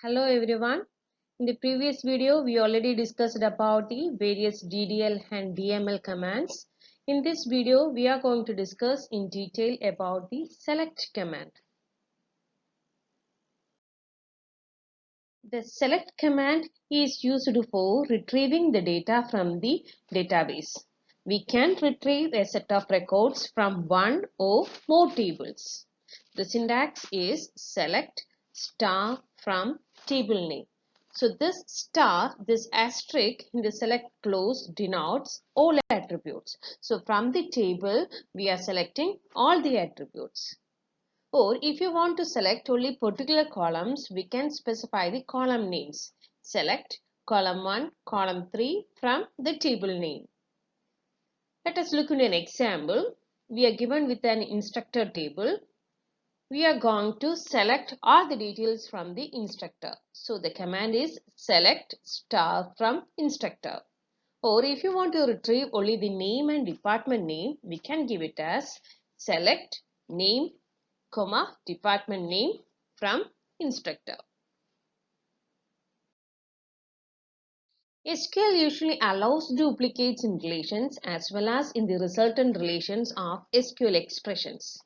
Hello everyone. In the previous video, we already discussed about the various DDL and DML commands. In this video, we are going to discuss in detail about the select command. The select command is used for retrieving the data from the database. We can retrieve a set of records from one or more tables. The syntax is select star from table name. So this star, this asterisk in the select clause denotes all attributes. So from the table, we are selecting all the attributes. Or if you want to select only particular columns, we can specify the column names. Select column 1, column 3 from the table name. Let us look at an example. We are given with an instructor table. We are going to select all the details from the instructor. So the command is select star from instructor. Or if you want to retrieve only the name and department name, we can give it as select name, department name from instructor. SQL usually allows duplicates in relations as well as in the resultant relations of SQL expressions.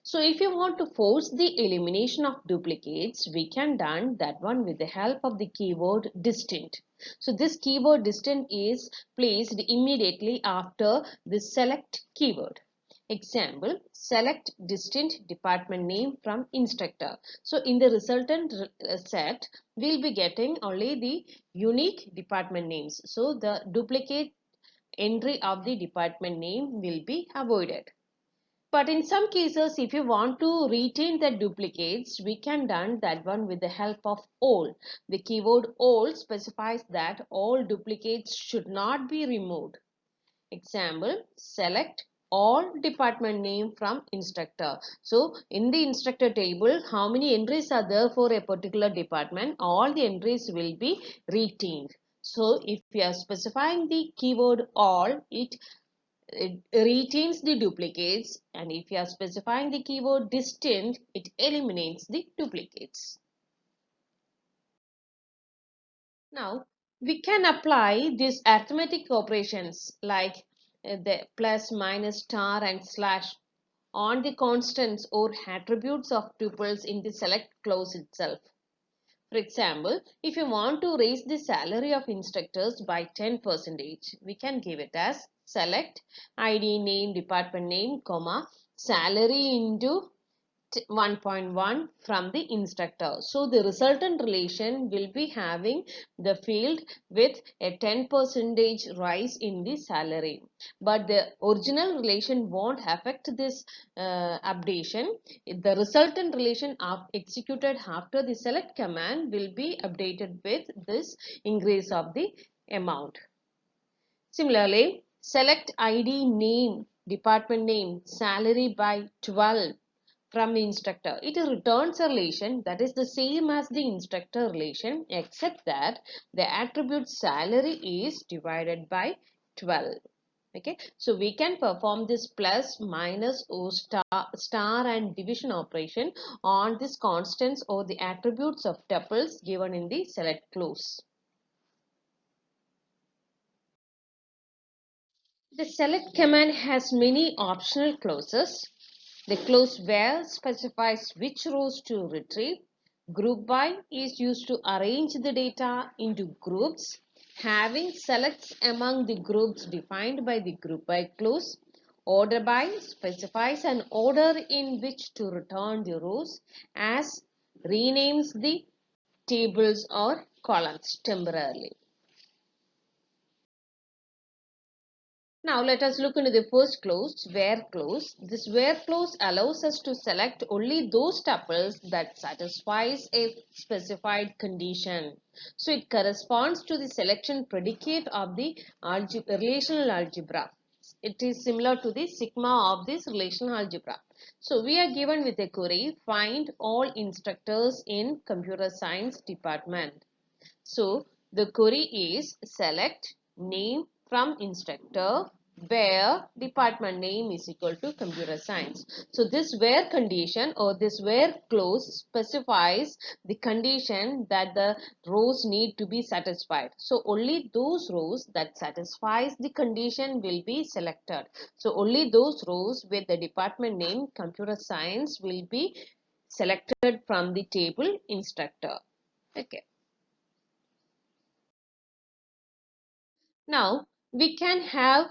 So if you want to force the elimination of duplicates, we can done that one with the help of the keyword distinct. So this keyword distinct is placed immediately after the select keyword. Example, select distinct department name from instructor. So in the resultant set, we'll be getting only the unique department names. So the duplicate entry of the department name will be avoided. But in some cases, if you want to retain the duplicates, we can done that one with the help of all. The keyword all specifies that all duplicates should not be removed. Example, select all department name from instructor. So in the instructor table, how many entries are there for a particular department? All the entries will be retained. So if we are specifying the keyword all, it retains the duplicates, and if you are specifying the keyword distinct, it eliminates the duplicates. Now we can apply these arithmetic operations like the plus, minus, star and slash on the constants or attributes of tuples in the select clause itself. For example, if you want to raise the salary of instructors by 10%, we can give it as select ID name, department name, salary into 1.1 from the instructor. So the resultant relation will be having the field with a 10% rise in the salary. But the original relation won't affect this updation. The resultant relation executed after the select command will be updated with this increase of the amount. Similarly, select ID name, department name, salary by 12 from the instructor. It returns a relation that is the same as the instructor relation, except that the attribute salary is divided by 12. Okay, so we can perform this plus, minus, or star and division operation on these constants or the attributes of tuples given in the select clause. The select command has many optional clauses. The clause where specifies which rows to retrieve. Group by is used to arrange the data into groups, having selects among the groups defined by the group by clause. Order by specifies an order in which to return the rows, as renames the tables or columns temporarily. Now let us look into the first clause, where clause. This where clause allows us to select only those tuples that satisfies a specified condition. So it corresponds to the selection predicate of the relational algebra. It is similar to the sigma of this relational algebra. So we are given with a query, find all instructors in computer science department. So the query is select name from instructor where department name is equal to computer science. So this where condition or this where clause specifies the condition that the rows need to be satisfied. So only those rows that satisfies the condition will be selected. So only those rows with the department name computer science will be selected from the table instructor. Okay. Now we can have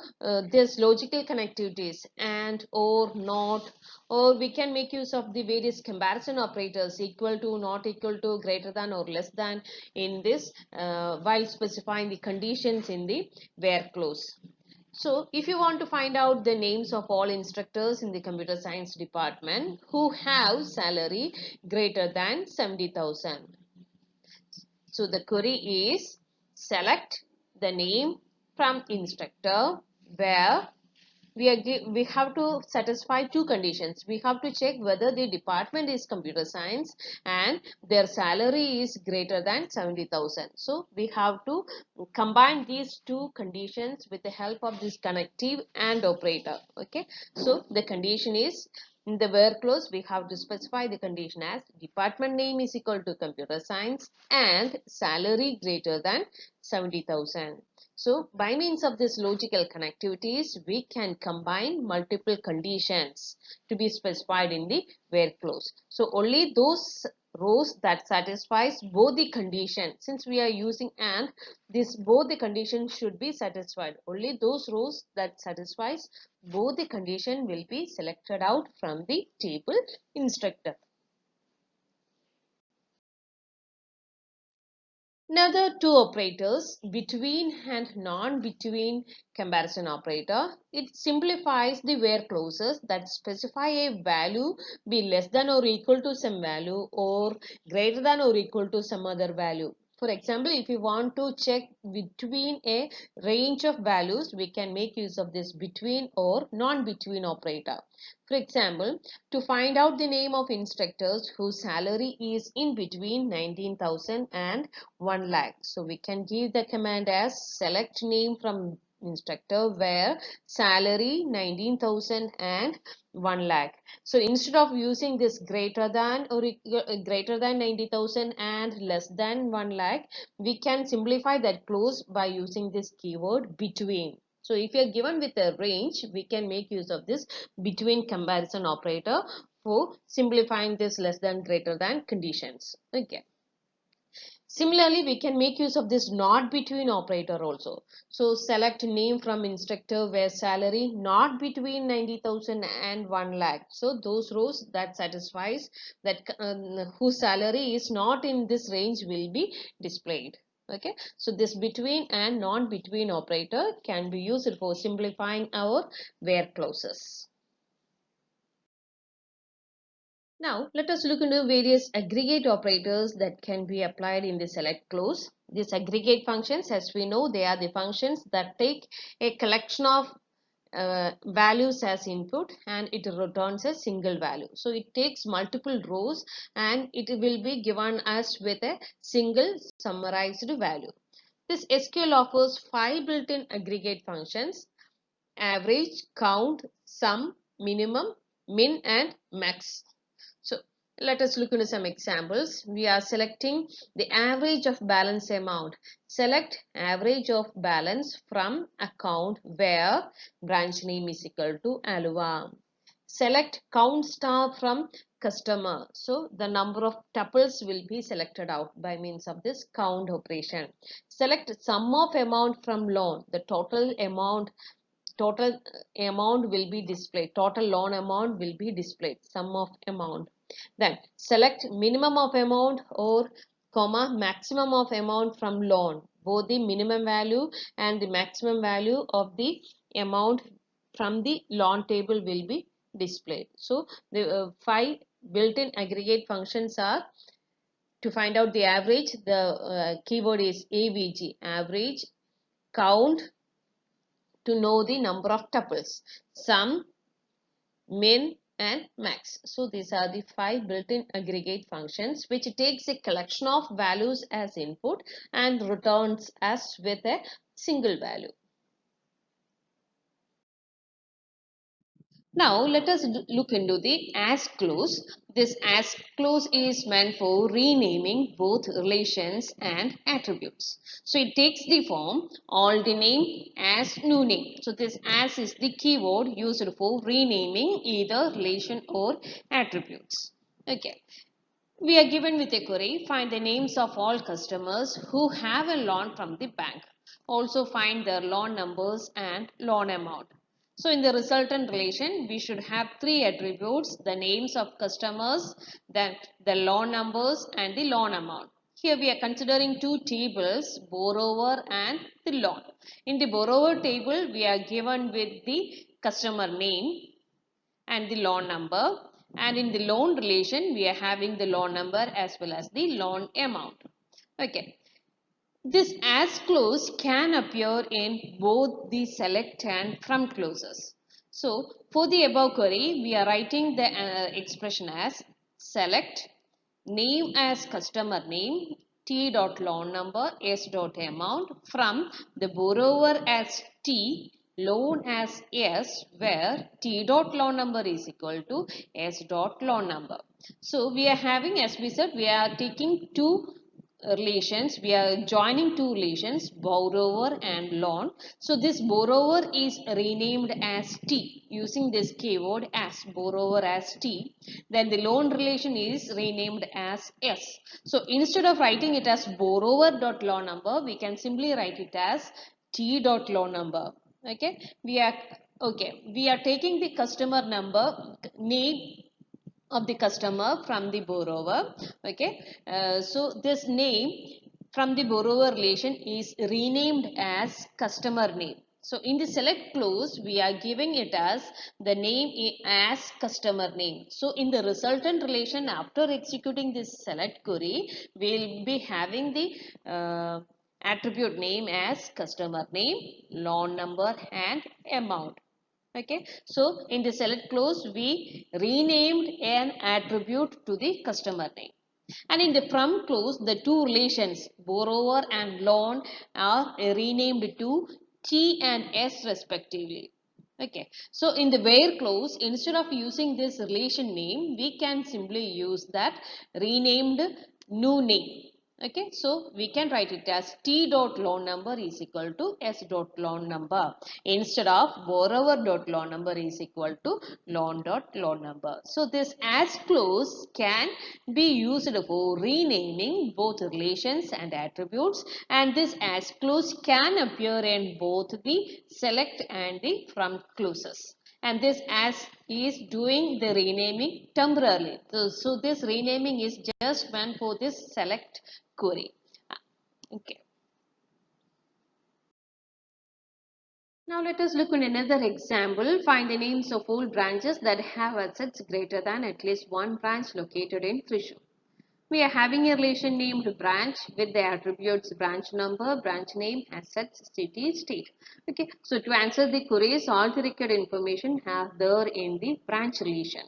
this logical connectivities and or not, or we can make use of the various comparison operators equal to, not equal to, greater than or less than in this while specifying the conditions in the where clause. So if you want to find out the names of all instructors in the computer science department who have salary greater than 70,000. So the query is select the name from instructor where we have to satisfy two conditions. We have to check whether the department is computer science and their salary is greater than 70,000. So we have to combine these two conditions with the help of this connective and operator. Okay. So the condition is in the where clause we have to specify the condition as department name is equal to computer science and salary greater than 70,000. So by means of this logical connectivities, we can combine multiple conditions to be specified in the where clause. So only those rows that satisfies both the condition, since we are using and, this both the conditions should be satisfied. Only those rows that satisfies both the condition will be selected out from the table instructor. Now the two operators, between and non-between comparison operator, it simplifies the where clauses that specify a value be less than or equal to some value or greater than or equal to some other value. For example, if you want to check between a range of values, we can make use of this between or non-between operator. For example, to find out the name of instructors whose salary is in between 19,000 and 1 lakh. So we can give the command as select name from instructor where salary 19,000 and 1 lakh. So instead of using this greater than or greater than 90,000 and less than 1 lakh, we can simplify that clause by using this keyword between. So if you are given with a range, we can make use of this between comparison operator for simplifying this less than greater than conditions. Okay. Similarly, we can make use of this not between operator also. So select name from instructor where salary not between 90,000 and 1 lakh. So those rows that satisfies that whose salary is not in this range will be displayed. Okay. So this between and non between operator can be used for simplifying our where clauses. Now, let us look into various aggregate operators that can be applied in the select clause. These aggregate functions, as we know, they are the functions that take a collection of values as input and it returns a single value. So it takes multiple rows and it will be given us with a single summarized value. This SQL offers 5 built-in aggregate functions: average, count, sum, minimum, min and max. So let us look into some examples. We are selecting the average of balance amount. Select average of balance from account where branch name is equal to Aluva. Select count star from customer. So the number of tuples will be selected out by means of this count operation. Select sum of amount from loan. The total amount will be displayed. Total loan amount will be displayed. Sum of amount. Then select minimum of amount or comma maximum of amount from loan. Both the minimum value and the maximum value of the amount from the loan table will be displayed. So the 5 built-in aggregate functions are: to find out the average, the keyword is AVG, average; count, to know the number of tuples; sum, min and max. So these are the 5 built-in aggregate functions which takes a collection of values as input and returns us with a single value. Now let us look into the as clause. This as clause is meant for renaming both relations and attributes. So it takes the form old name as new name. So this as is the keyword used for renaming either relation or attributes. Okay. We are given with a query, find the names of all customers who have a loan from the bank. Also find their loan numbers and loan amount. So in the resultant relation, we should have three attributes, the names of customers, then the loan numbers and the loan amount. Here we are considering two tables, borrower and the loan. In the borrower table, we are given with the customer name and the loan number, and in the loan relation we are having the loan number as well as the loan amount. Okay, this as clause can appear in both the select and from clauses. So for the above query we are writing the expression as select name as customer name, T dot loan number, S dot amount, from the borrower as T, loan as S, where T dot loan number is equal to S dot loan number. So we are having, as we said, we are taking two relations, we are joining two relations, borrower and loan. So this borrower is renamed as T using this keyword as borrower as T. Then the loan relation is renamed as S. So instead of writing it as borrower dot loan number, we can simply write it as T dot loan number. Okay, we are taking the customer number name of the customer from the borrower. Okay, so this name from the borrower relation is renamed as customer name. So in the select clause we are giving it as the name as customer name. So in the resultant relation, after executing this select query, we will be having the attribute name as customer name, loan number and amount. Okay, so in the select clause we renamed an attribute to the customer name, and in the from clause the two relations borrower and loan are renamed to T and S respectively. Okay, so in the where clause, instead of using this relation name, we can simply use that renamed new name. Okay, so we can write it as T dot loan number is equal to S dot loan number instead of borrower dot loan number is equal to loan dot loan number. So this as clause can be used for renaming both relations and attributes, and this as clause can appear in both the select and the from clauses. And this as is doing the renaming temporarily. So this renaming is just meant for this select query. Okay. Now let us look at another example. Find the names of all branches that have assets greater than at least one branch located in Thrissur. We are having a relation named branch with the attributes branch number, branch name, assets, city, state. Okay, so to answer the queries, all the required information are there in the branch relation.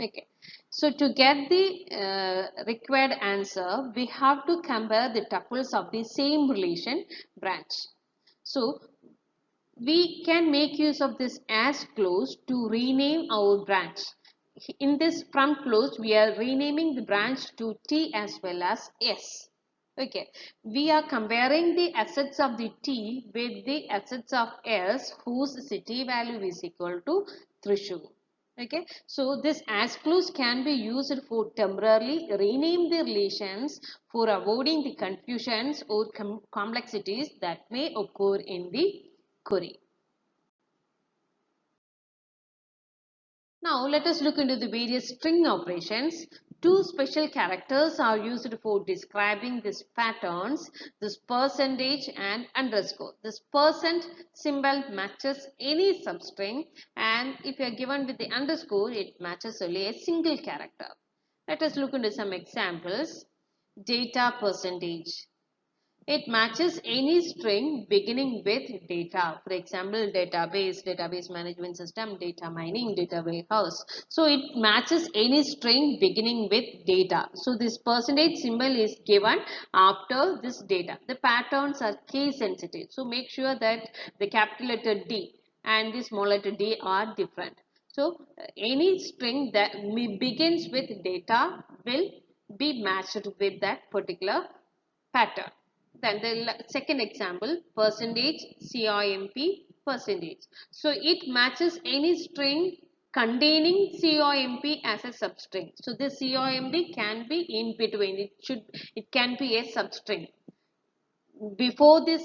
Okay, so to get the required answer, we have to compare the tuples of the same relation branch. So we can make use of this as clause to rename our branch. In this from clause, we are renaming the branch to T as well as S. Okay, we are comparing the assets of the T with the assets of S whose city value is equal to Thrissur. Okay, so this as clause can be used for temporarily rename the relations for avoiding the confusions or complexities that may occur in the query. Now let us look into the various string operations. Two special characters are used for describing these patterns, this percentage and underscore. This percent symbol matches any substring, and if you are given with the underscore, it matches only a single character. Let us look into some examples. Data percentage. It matches any string beginning with data. For example, database, database management system, data mining, data warehouse. So it matches any string beginning with data. So this percentage symbol is given after this data. The patterns are case sensitive. So make sure that the capital letter D and the small letter d are different. So any string that begins with data will be matched with that particular pattern. Then the second example, percentage COMP percentage. So it matches any string containing COMP as a substring. So the COMP can be in between. It can be a substring. Before this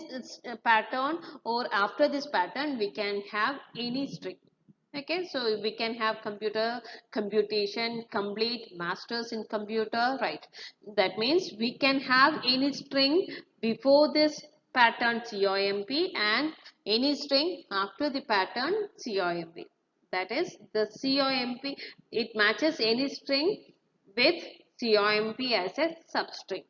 pattern or after this pattern, we can have any string. Okay, so we can have computation complete, masters in computer, right? That means we can have any string before this pattern COMP and any string after the pattern COMP. That is the COMP, it matches any string with COMP as a substring.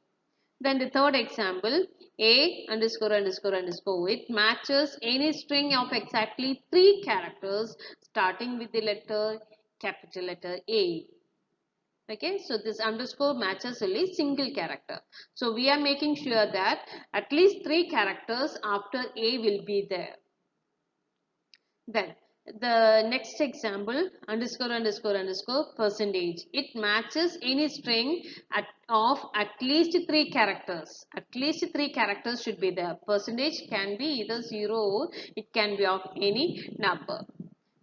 Then the third example, A underscore underscore underscore, it matches any string of exactly 3 characters starting with the capital letter A. Okay, so this underscore matches only single character. So we are making sure that at least 3 characters after A will be there. Then the next example, underscore underscore underscore percentage. It matches any string of at least 3 characters. At least 3 characters should be there. Percentage can be either 0 or it can be of any number.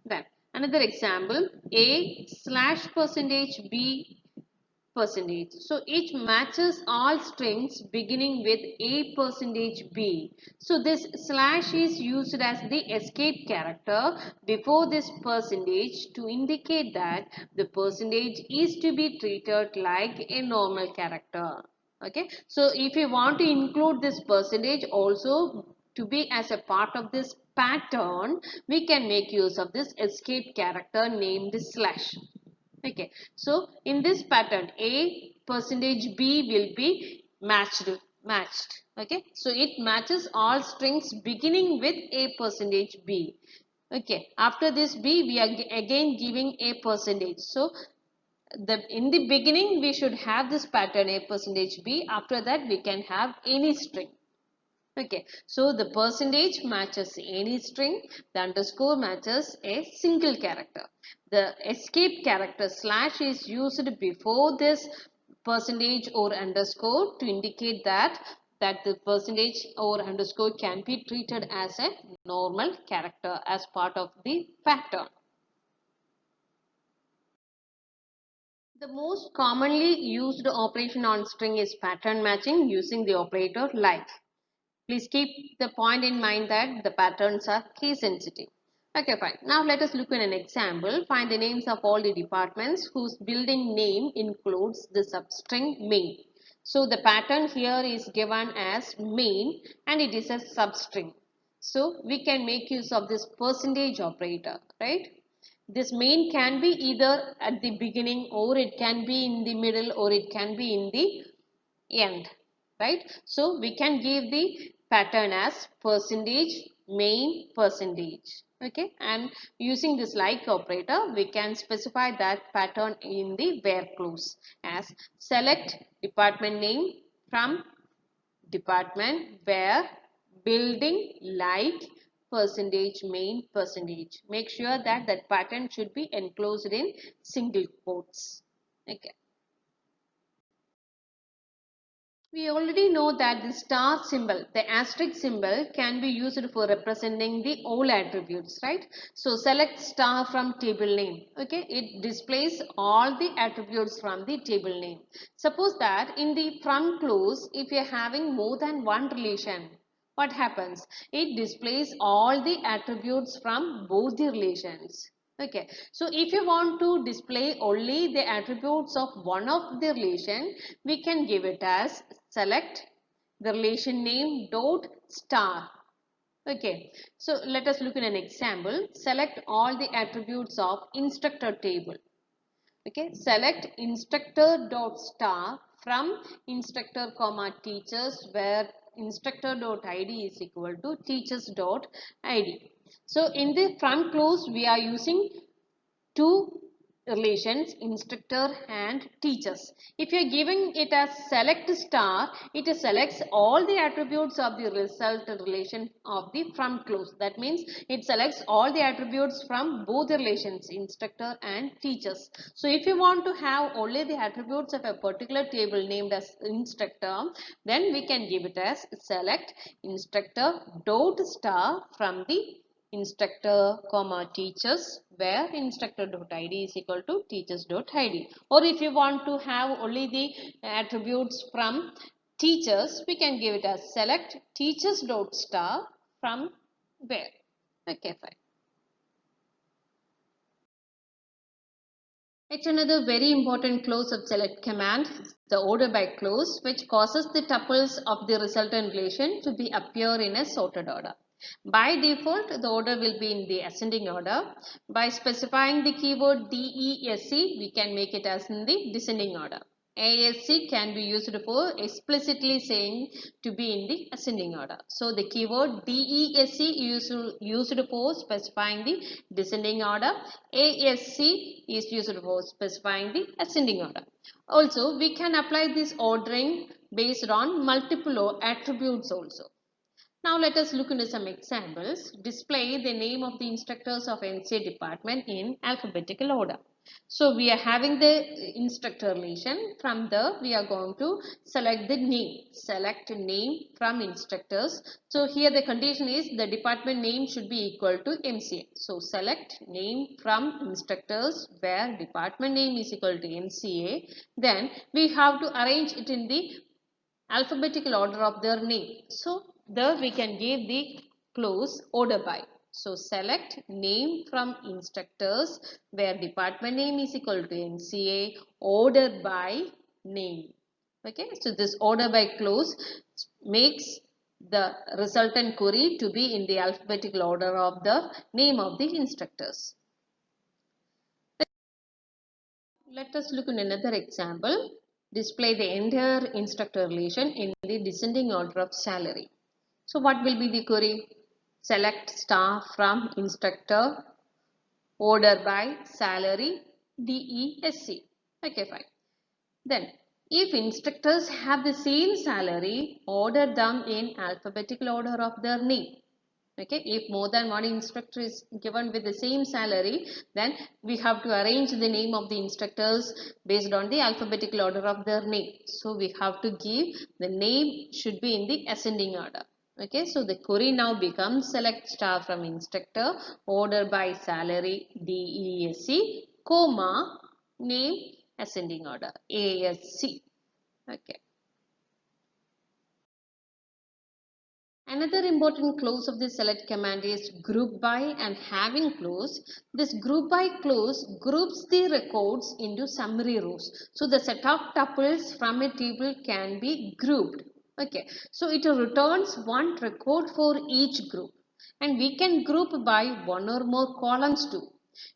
Then another example, A slash percentage B percentage. So it matches all strings beginning with a percentage B. So this slash is used as the escape character before this percentage to indicate that the percentage is to be treated like a normal character. Okay. So if you want to include this percentage also to be as a part of this pattern, we can make use of this escape character named slash. Okay, so in this pattern, A percentage B will be matched. Okay, so it matches all strings beginning with A percentage B. Okay, after this B, we are again giving A percentage. So in the beginning, we should have this pattern A percentage B. After that, we can have any string. Okay, so the percentage matches any string, the underscore matches a single character. The escape character slash is used before this percentage or underscore to indicate that the percentage or underscore can be treated as a normal character as part of the pattern. The most commonly used operation on string is pattern matching using the operator like. Please keep the point in mind that the patterns are case sensitive. Okay, fine. Now let us look at an example. Find the names of all the departments whose building name includes the substring main. So the pattern here is given as main and it is a substring. So we can make use of this percentage operator, right? This main can be either at the beginning or it can be in the middle or it can be in the end, right? So we can give the pattern as percentage main percentage. Okay, and using this like operator we can specify that pattern in the where clause as select department name from department where building like percentage main percentage. Make sure that that pattern should be enclosed in single quotes. Okay. We already know that the star symbol, the asterisk symbol can be used for representing the all attributes, right? So select star from table name. Okay, it displays all the attributes from the table name. Suppose that in the from clause, if you're having more than one relation, what happens? It displays all the attributes from both the relations. Okay, so if you want to display only the attributes of one of the relation, we can give it as select the relation name dot star. Okay, so let us look at an example. Select all the attributes of instructor table. Okay, select instructor dot star from instructor comma teachers where instructor dot id is equal to teachers dot id. So in the from clause we are using two relations instructor and teachers. If you are giving it as select star, it selects all the attributes of the result relation of the from clause. That means it selects all the attributes from both the relations instructor and teachers. So if you want to have only the attributes of a particular table named as instructor, then we can give it as select instructor dot star from the instructor comma teachers, where instructor.id is equal to teachers.id. Or if you want to have only the attributes from teachers, we can give it as select teachers.star from where. Okay, fine. It's another very important clause of select command, the order by clause, which causes the tuples of the resultant relation to be appear in a sorted order. By default, the order will be in the ascending order. By specifying the keyword DESC, we can make it as in the descending order. ASC can be used for explicitly saying to be in the ascending order. So the keyword DESC used for specifying the descending order. ASC is used for specifying the ascending order. Also, we can apply this ordering based on multiple attributes also. Now let us look into some examples. Display the name of the instructors of NCA department in alphabetical order. So we are having the instructor relation. From there we are going to select the name. Select name from instructors. So here the condition is the department name should be equal to MCA. So select name from instructors where department name is equal to MCA. Then we have to arrange it in the alphabetical order of their name. So there we can give the clause order by. So select name from instructors where department name is equal to NCA order by name. Okay, so this order by clause makes the resultant query to be in the alphabetical order of the name of the instructors. Let us look at another example. Display the entire instructor relation in the descending order of salary. So what will be the query? Select star from instructor, order by salary, DESC. Okay, fine. Then if instructors have the same salary, order them in alphabetical order of their name. Okay, if more than one instructor is given with the same salary, then we have to arrange the name of the instructors based on the alphabetical order of their name. So we have to give the name should be in the ascending order. Okay, so the query now becomes select star from instructor, order by salary, DESC, comma, name, ascending order, ASC. Okay. Another important clause of the select command is group by and having clause. This group by clause groups the records into summary rows. So the set of tuples from a table can be grouped. Okay, so it returns one record for each group, and we can group by one or more columns too.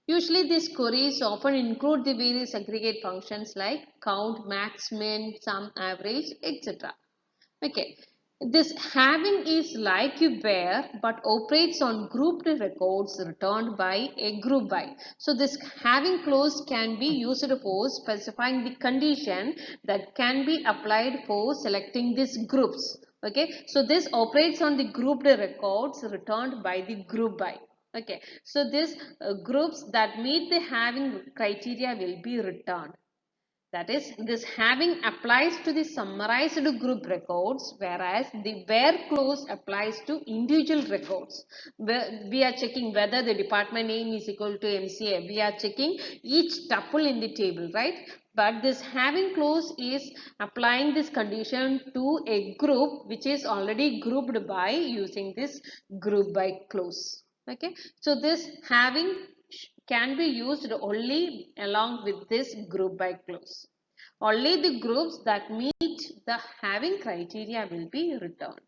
Usually these queries often include the various aggregate functions like count, max, min, sum, average, etc. Okay, this having is like where but operates on grouped records returned by a group by. So this having clause can be used for specifying the condition that can be applied for selecting these groups. Okay, so this operates on the grouped records returned by the group by. Okay, so this groups that meet the having criteria will be returned. That is, this having applies to the summarized group records, whereas the where clause applies to individual records. We are checking whether the department name is equal to MCA. We are checking each tuple in the table, right? But this having clause is applying this condition to a group which is already grouped by using this group by clause. Okay, so this having can be used only along with this group by clause. Only the groups that meet the having criteria will be returned.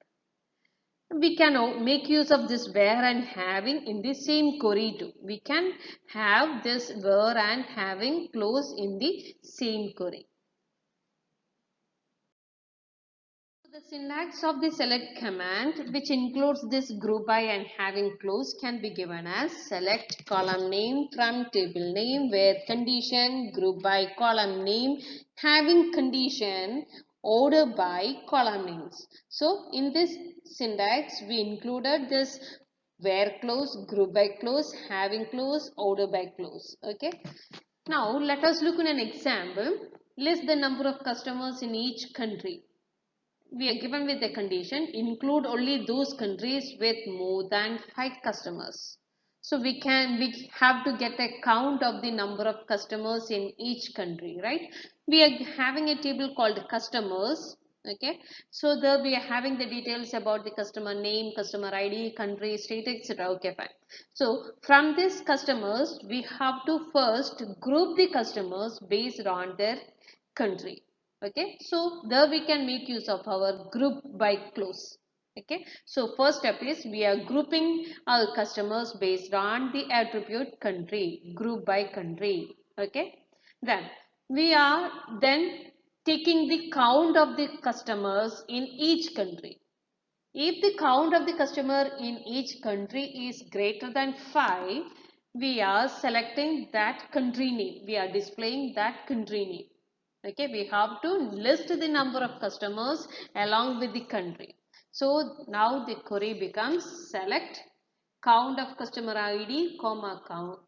We can make use of this where and having in the same query too. We can have this where and having clause in the same query. The syntax of the select command, which includes this group by and having clause, can be given as select column name from table name where condition group by column name having condition order by column names. So in this syntax we included this where clause, group by clause, having clause, order by clause. Okay. Now let us look at an example. List the number of customers in each country. We are given with the condition include only those countries with more than 5 customers. So we have to get a count of the number of customers in each country, right? We are having a table called customers. Okay, so there we are having the details about the customer name, customer ID, country, state, etc. Okay, fine. So from these customers we have to first group the customers based on their country. Okay, so there we can make use of our group by clause. Okay, so first step is we are grouping our customers based on the attribute country, group by country. Okay, then we are then taking the count of the customers in each country. If the count of the customer in each country is greater than 5, we are selecting that country name. We are displaying that country name. Okay, we have to list the number of customers along with the country. So now the query becomes select count of customer ID, comma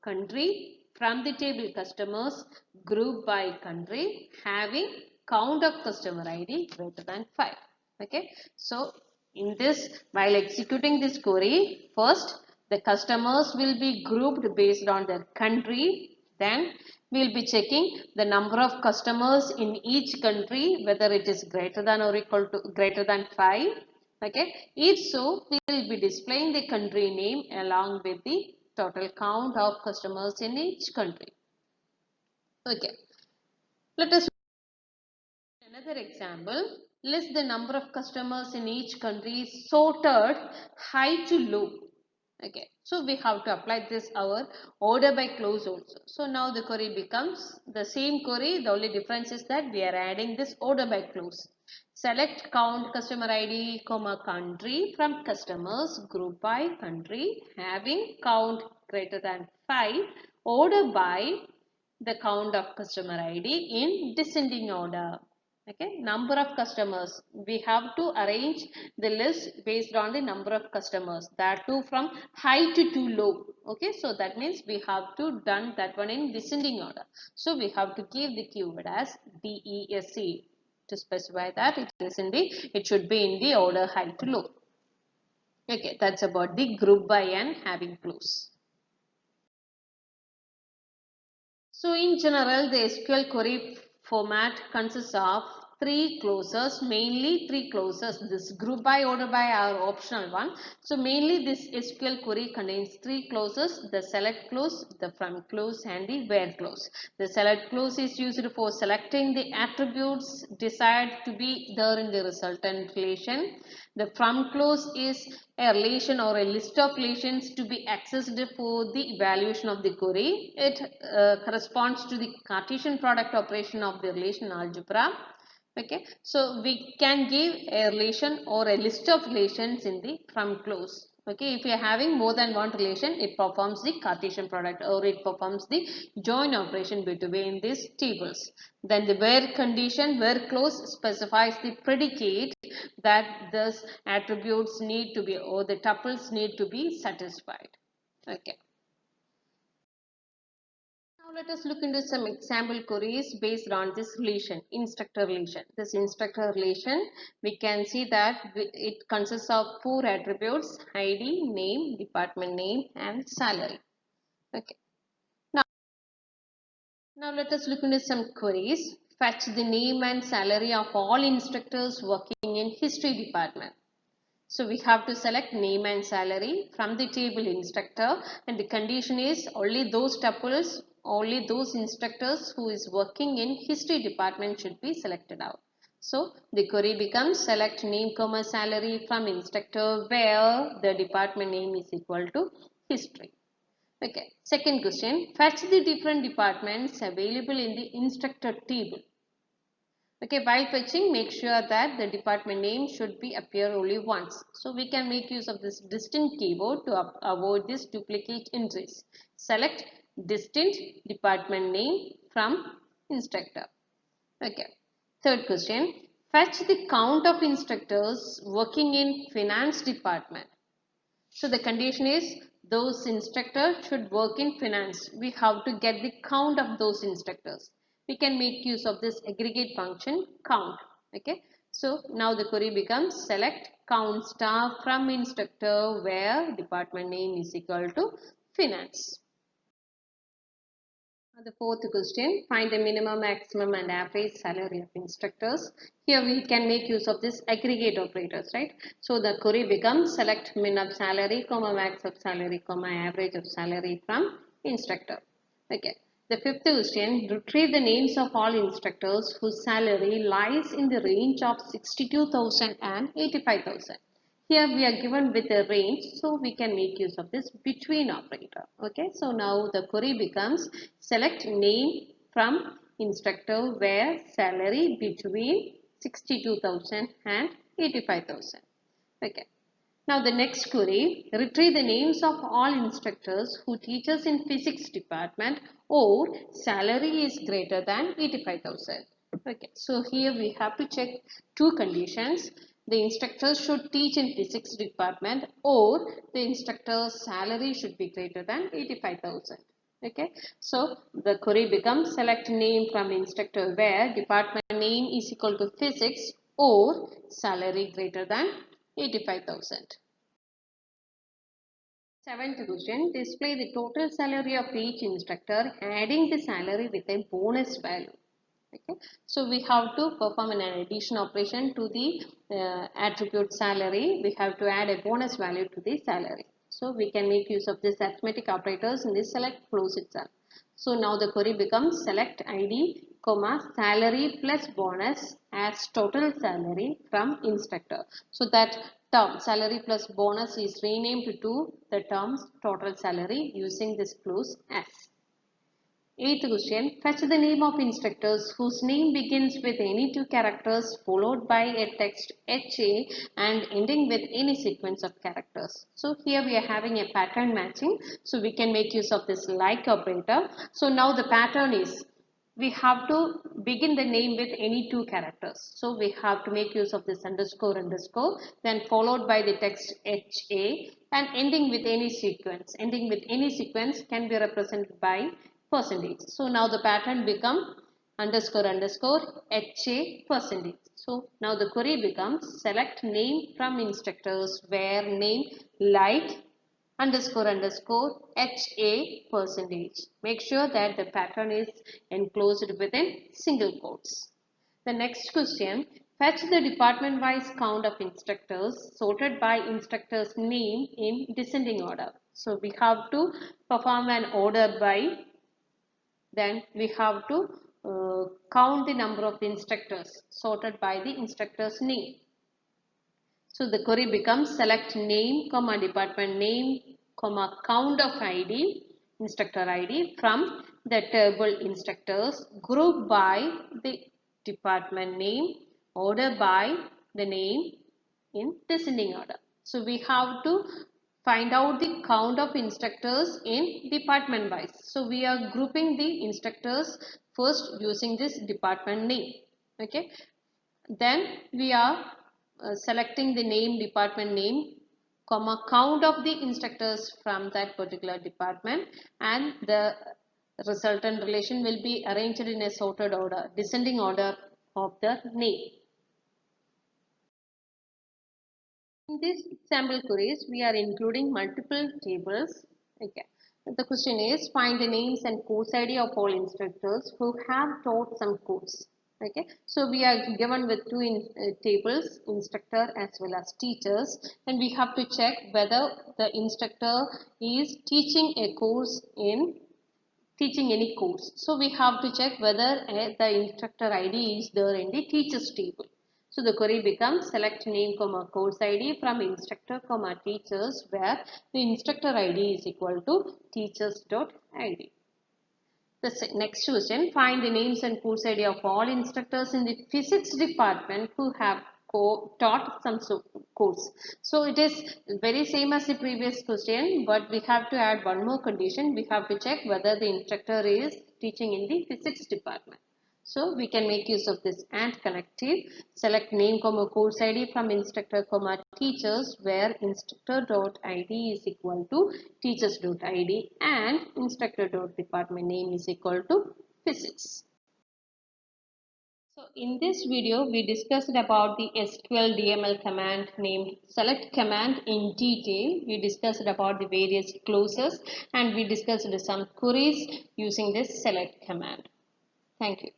country from the table customers group by country having count of customer ID greater than 5. Okay, so in this, while executing this query, first the customers will be grouped based on their country. Then we will be checking the number of customers in each country, whether it is greater than or equal to greater than 5. Okay, if so, we will be displaying the country name along with the total count of customers in each country. Okay, let us another example. List the number of customers in each country sorted high to low. Okay, so we have to apply this our order by clause also. So now the query becomes the same query. The only difference is that we are adding this order by clause. Select count customer ID, comma country from customers group by country having count greater than 5 order by the count of customer ID in descending order. Okay, number of customers, we have to arrange the list based on the number of customers, that too from high to low. Okay, so that means we have to done that one in descending order. So we have to give the keyword as DESC to specify that it should be in the order high to low. Okay, that's about the group by and having clause. So in general, the SQL query format consists of 3 clauses, mainly 3 clauses. This group by, order by are optional one. So mainly this SQL query contains 3 clauses, the select clause, the from clause and the where clause. The select clause is used for selecting the attributes desired to be there in the resultant relation. The from clause is a relation or a list of relations to be accessed for the evaluation of the query. It corresponds to the Cartesian product operation of the relation algebra. Okay, so we can give a relation or a list of relations in the from clause. Okay, if you are having more than one relation, it performs the Cartesian product or it performs the join operation between these tables. Then the where condition, where clause specifies the predicate that these attributes need to be or the tuples need to be satisfied. Okay. Now let us look into some example queries based on this relation, instructor relation. This instructor relation, we can see that it consists of 4 attributes: ID, name, department name, and salary. Okay. Now let us look into some queries. Fetch the name and salary of all instructors working in history department. So we have to select name and salary from the table instructor, and the condition is only those tuples, only those instructors who is working in history department should be selected out. So the query becomes select name comma salary from instructor where the department name is equal to history. Okay, second question, fetch the different departments available in the instructor table. Okay, while fetching, make sure that the department name should be appear only once. So we can make use of this distinct keyword to avoid this duplicate entries. Select distinct department name from instructor. Okay. Third question. Fetch the count of instructors working in finance department. So the condition is those instructors should work in finance. We have to get the count of those instructors. We can make use of this aggregate function count. Okay. So now the query becomes select count star from instructor where department name is equal to finance. The fourth question, find the minimum, maximum and average salary of instructors. Here we can make use of this aggregate operators, right? So the query becomes select min of salary, comma max of salary, comma average of salary from instructor. Okay. The fifth question, retrieve the names of all instructors whose salary lies in the range of 62,000 and 85,000. Here we are given with a range, so we can make use of this between operator. Okay, so now the query becomes select name from instructor where salary between 62,000 and 85,000. Okay. Now the next query, retrieve the names of all instructors who teaches in physics department or salary is greater than 85,000. Okay, so here we have to check two conditions. The instructor should teach in physics department or the instructor's salary should be greater than 85,000. Okay, so the query becomes select name from instructor where department name is equal to physics or salary greater than 85,000. Seventh question, display the total salary of each instructor adding the salary with a bonus value. Okay, so we have to perform an addition operation to the attribute salary. We have to add a bonus value to the salary. So we can make use of this arithmetic operators in this select clause itself. So now the query becomes select ID, comma salary plus bonus as total salary from instructor. So that term salary plus bonus is renamed to the terms total salary using this clause as. Eighth question, fetch the name of instructors whose name begins with any two characters followed by a text HA and ending with any sequence of characters. So here we are having a pattern matching. So we can make use of this like operator. So now the pattern is we have to begin the name with any two characters. So we have to make use of this underscore underscore then followed by the text HA and ending with any sequence. Ending with any sequence can be represented by percentage. So now the pattern become underscore underscore HA percentage. So now the query becomes select name from instructors where name like underscore underscore HA percentage. Make sure that the pattern is enclosed within single quotes. The next question, fetch the department wise count of instructors sorted by instructor's name in descending order. So we have to perform an order by, then we have to count the number of instructors sorted by the instructor's name. So the query becomes select name, comma department name, comma count of ID, instructor ID from the table instructors, group by the department name, order by the name in descending order. So we have to find out the count of instructors in department wise. So we are grouping the instructors first using this department name. Okay. Then we are selecting the name, department name, comma count of the instructors from that particular department, and the resultant relation will be arranged in a sorted order, descending order of the name. In these example queries, we are including multiple tables. Okay. The question is find the names and course ID of all instructors who have taught some course. Okay. So we are given with two tables, instructor as well as teachers, and we have to check whether the instructor is teaching a course in teaching any course. So we have to check whether the instructor ID is there in the teachers table. So the query becomes select name comma course ID from instructor comma teachers where the instructor ID is equal to teachers.id. The next question, find the names and course ID of all instructors in the physics department who have taught some course. So it is very same as the previous question, but we have to add one more condition. We have to check whether the instructor is teaching in the physics department. So we can make use of this AND connective. Select name comma course ID from instructor comma teachers, where instructor.id is equal to teachers.id and instructor.department name is equal to physics. So in this video we discussed about the SQL DML command named select command in detail. We discussed about the various clauses and we discussed some queries using this select command. Thank you.